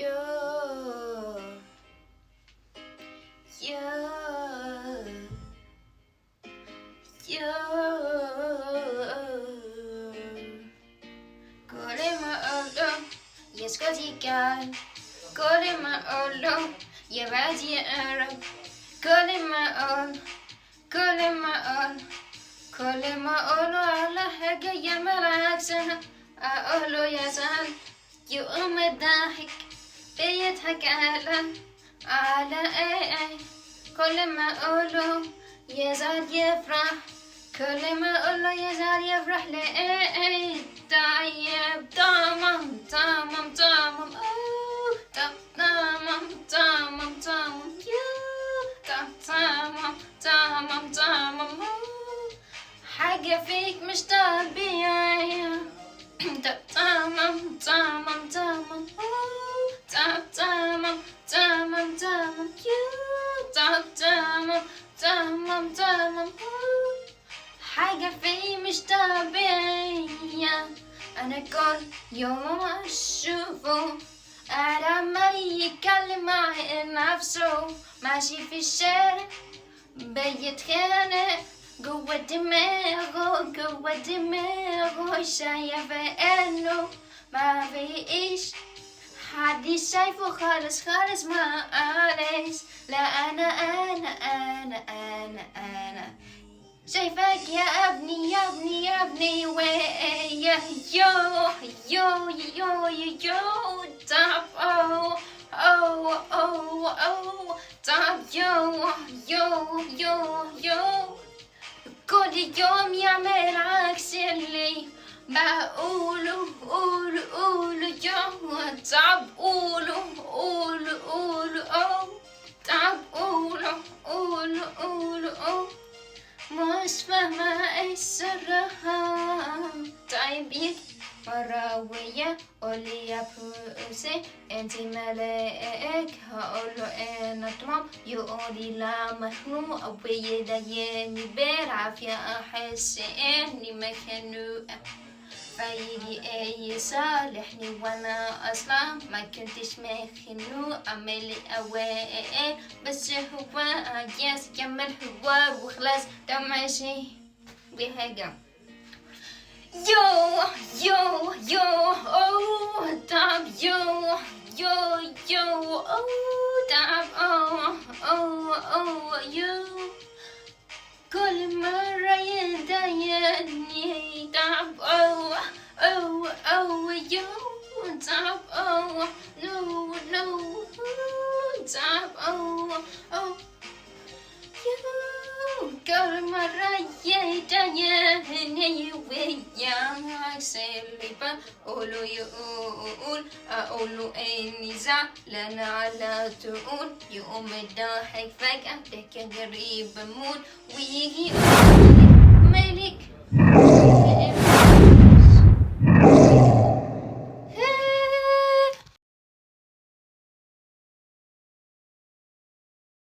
Yo, yo, yo. Kolema olo, yeskotikan. Kolema olo, yevadi arab. Kolema ol, kolema ol, kolema olo ala haga yamalak sana. أقوله يزعل يقوم الضحك بيضحك على اي كل ما أقوله يزعل يفرح كل ما أقوله يزعل يفرح لأي طيب تمام تمام تمام تمام تمام تمام تمام تمام تمام حاجة فيك مش طبيعية تمام تمام تمام تمام تمام تمام تمام تمام تمام حاجة فيه مش طبيعية أنا كل يوم أشوفه عمال يتكلم مع نفسه ماشي في الشارع بيتخانق جوا دماغه شايفة إنه ما فيش حد شايفه خالص ما قاليش لا أنا شايفك يا ابني ويا يو طب أو طب يو كل يوم يعمل عكس اللي بقوله قولوا يوم طب قولوا طب قولوا مش فاهمة ايش سرها طيب يك مراوية قولي يا بروسي انتي ملاك هقوله انا تمام يقولي لا مخنوق ويضايقني بالعافية احس اني مخنوقة فيجي اي يصالحني وانا اصلا ما كنتش مخنوق اعمل اوائل بس هو يس كمل حوار وخلاص ده ماشي بهجم yo oh طب yo oh طب oh yo كل مرة يضايقني طب oh yo طب no طب oh كل مرة يضايقني وياك سلي بقوله يقول أقوله إني زعلانة على طول يقوم الضحك فجأة ده كان غريب أموت ويجي مالك